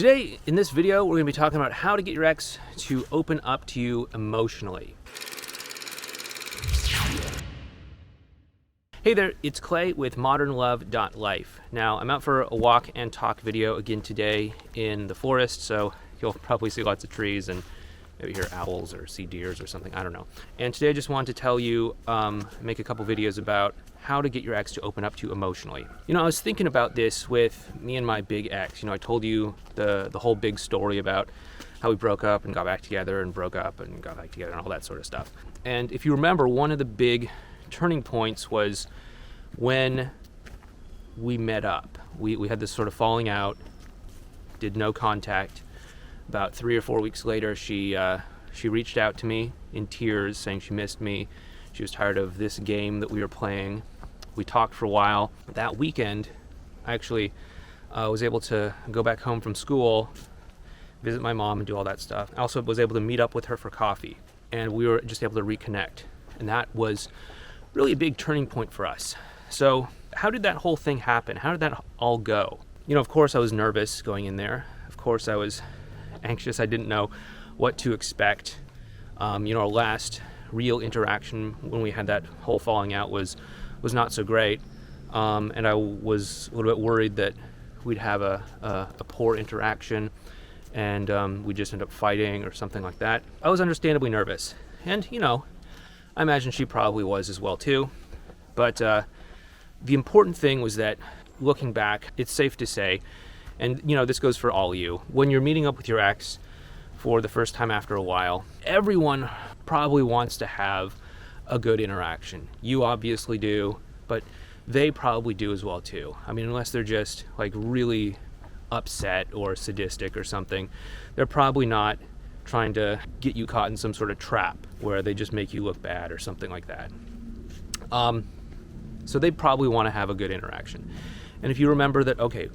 Today, in this video, we're going to be talking about how to get your ex to open up to you emotionally. Hey there, it's Clay with modernlove.life. Now, I'm out for a walk and talk video again today in the forest, so you'll probably see lots of trees and maybe hear owls or see deers or something, I don't know. And today I just wanted to tell you, make a couple videos about how to get your ex to open up to you emotionally. You know, I was thinking about this with me and my big ex. You know, I told you the whole big story about how we broke up and got back together and broke up and got back together and all that sort of stuff. And if you remember, one of the big turning points was when we met up. We had this sort of falling out, did no contact. About 3 or 4 weeks later, she reached out to me in tears saying she missed me. She was tired of this game that we were playing. We talked for a while. That weekend, I actually was able to go back home from school, visit my mom and do all that stuff. I also was able to meet up with her for coffee, and we were just able to reconnect. And that was really a big turning point for us. So how did that whole thing happen? How did that all go? You know, of course I was nervous going in there. Of course I was anxious. I didn't know what to expect. You know, our last real interaction when we had that whole falling out was not so great. And I was a little bit worried that we'd have a poor interaction and we'd just end up fighting or something like that. I was understandably nervous. And, you know, I imagine she probably was as well too. But the important thing was that looking back, it's safe to say, and you know, this goes for all of you, when you're meeting up with your ex for the first time after a while, everyone probably wants to have a good interaction. You obviously do, but they probably do as well too. I mean, unless they're just like really upset or sadistic or something, they're probably not trying to get you caught in some sort of trap where they just make you look bad or something like that. So they probably want to have a good interaction. And if you remember that, okay,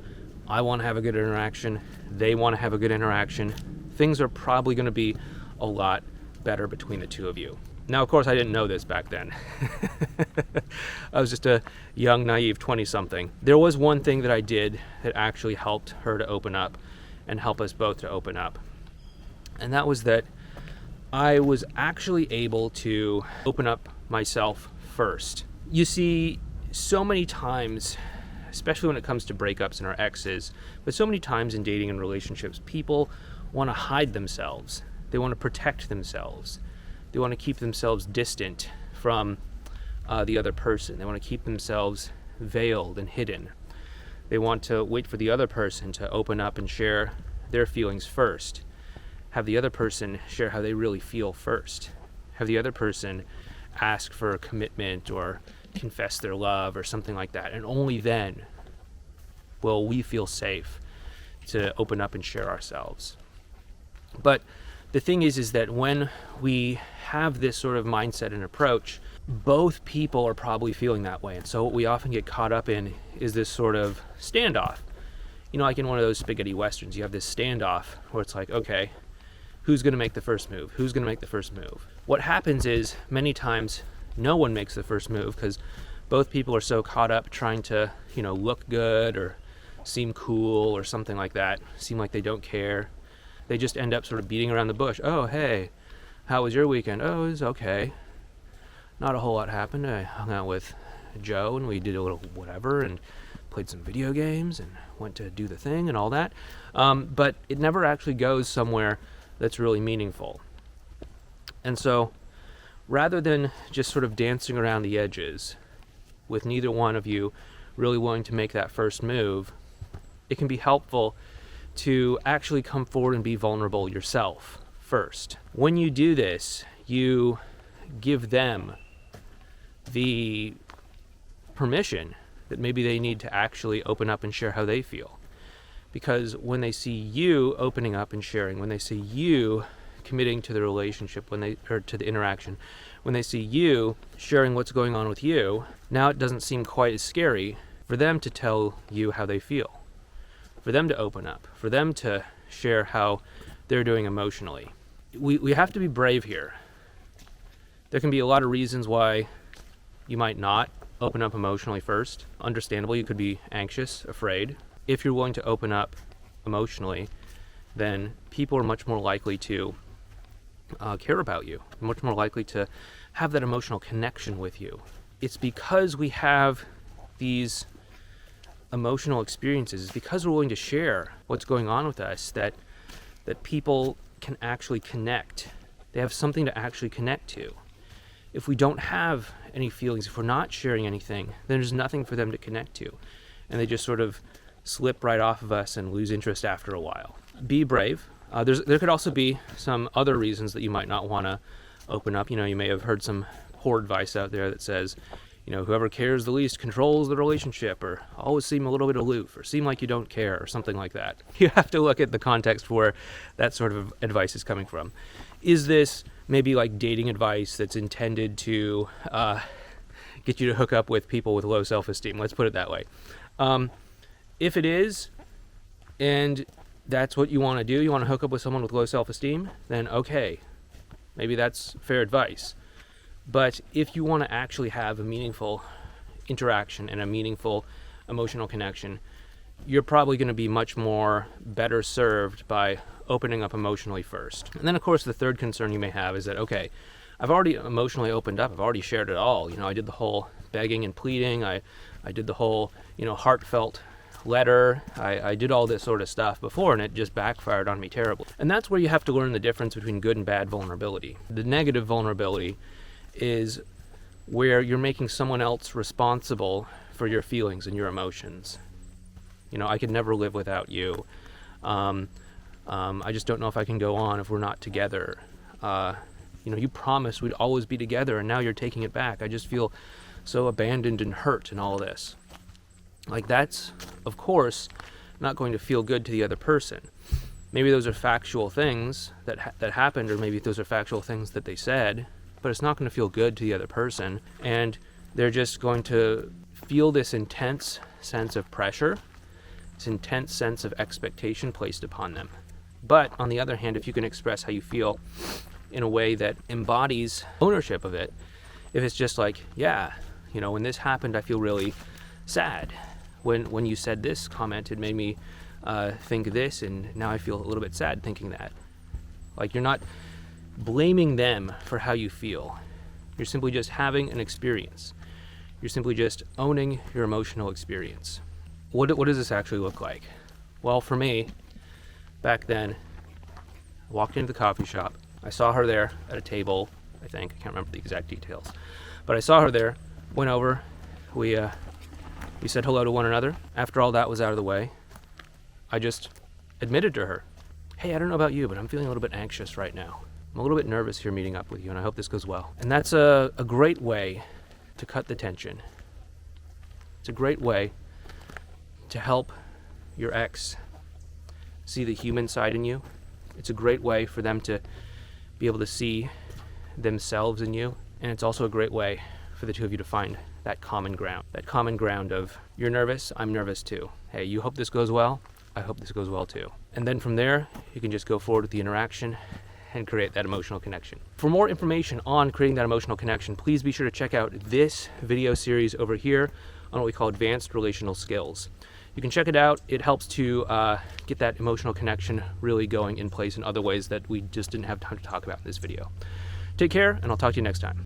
I want to have a good interaction, they want to have a good interaction, things are probably going to be a lot better between the two of you. Now, of course, I didn't know this back then. I was just a young, naive 20-something. There was one thing that I did that actually helped her to open up and help us both to open up. And that was that I was actually able to open up myself first. You see, so many times, especially when it comes to breakups and our exes, but so many times in dating and relationships, people want to hide themselves. They want to protect themselves. They want to keep themselves distant from the other person. They want to keep themselves veiled and hidden. They want to wait for the other person to open up and share their feelings first. Have the other person share how they really feel first. Have the other person ask for a commitment or confess their love or something like that. And only then will we feel safe to open up and share ourselves. But the thing is that when we have this sort of mindset and approach, both people are probably feeling that way. And so what we often get caught up in is this sort of standoff. You know, like in one of those spaghetti westerns, you have this standoff where it's like, okay, who's going to make the first move? Who's going to make the first move? What happens is many times no one makes the first move because both people are so caught up trying to, you know, look good or seem cool or something like that, seem like they don't care. They just end up sort of beating around the bush. Oh, hey, how was your weekend? Oh, it was okay. Not a whole lot happened. I hung out with Joe and we did a little whatever and played some video games and went to do the thing and all that. But it never actually goes somewhere that's really meaningful. And so rather than just sort of dancing around the edges with neither one of you really willing to make that first move, it can be helpful to actually come forward and be vulnerable yourself first. When you do this, you give them the permission that maybe they need to actually open up and share how they feel. Because when they see you opening up and sharing, when they see you committing to the relationship, or to the interaction, when they see you sharing what's going on with you, now it doesn't seem quite as scary for them to tell you how they feel, for them to open up, for them to share how they're doing emotionally. We have to be brave here. There can be a lot of reasons why you might not open up emotionally first. Understandably, you could be anxious, afraid. If you're willing to open up emotionally, then people are much more likely to care about you, much more likely to have that emotional connection with you. It's because we have these emotional experiences, it's because we're willing to share what's going on with us that people can actually connect. They have something to actually connect to. If we don't have any feelings, if we're not sharing anything, then there's nothing for them to connect to. And they just sort of slip right off of us and lose interest after a while. Be brave. There could also be some other reasons that you might not want to open up. You may have heard some poor advice out there that says, whoever cares the least controls the relationship, or always seem a little bit aloof, or seem like you don't care, or something like that. You have to look at the context for where that sort of advice is coming from. Is this maybe like dating advice that's intended to get you to hook up with people with low self-esteem? Let's put it that way. If it is, and that's what you want to do, you want to hook up with someone with low self-esteem, then okay, maybe that's fair advice. But if you want to actually have a meaningful interaction and a meaningful emotional connection, you're probably going to be much more better served by opening up emotionally first. And then, of course, the third concern you may have is that, okay, I've already emotionally opened up. I've already shared it all. I did the whole begging and pleading. I did the whole, heartfelt letter. I did all this sort of stuff before, and it just backfired on me terribly. And that's where you have to learn the difference between good and bad vulnerability. The negative vulnerability is where you're making someone else responsible for your feelings and your emotions. I could never live without you. I just don't know if I can go on if we're not together. You promised we'd always be together, and now you're taking it back. I just feel so abandoned and hurt and all this. Like, that's, of course, not going to feel good to the other person. Maybe those are factual things that happened, or maybe those are factual things that they said, but it's not going to feel good to the other person, and they're just going to feel this intense sense of pressure, this intense sense of expectation placed upon them. But on the other hand, if you can express how you feel in a way that embodies ownership of it, if it's just like, yeah, when this happened, I feel really sad. When you said this comment, it made me think this, and now I feel a little bit sad thinking that. Like, you're not blaming them for how you feel. You're simply just having an experience. You're simply just owning your emotional experience. What does this actually look like? Well, for me, back then, I walked into the coffee shop. I saw her there at a table, I think. I can't remember the exact details. But I saw her there, went over, we said hello to one another. After all that was out of the way, I just admitted to her, hey, I don't know about you, but I'm feeling a little bit anxious right now. I'm a little bit nervous here meeting up with you, and I hope this goes well. And that's a great way to cut the tension. It's a great way to help your ex see the human side in you. It's a great way for them to be able to see themselves in you. And it's also a great way for the two of you to find that common ground of, you're nervous, I'm nervous too. Hey, you hope this goes well, I hope this goes well too. And then from there, you can just go forward with the interaction and create that emotional connection. For more information on creating that emotional connection, please be sure to check out this video series over here on what we call advanced relational skills. You can check it out. It helps to get that emotional connection really going in place in other ways that we just didn't have time to talk about in this video. Take care, and I'll talk to you next time.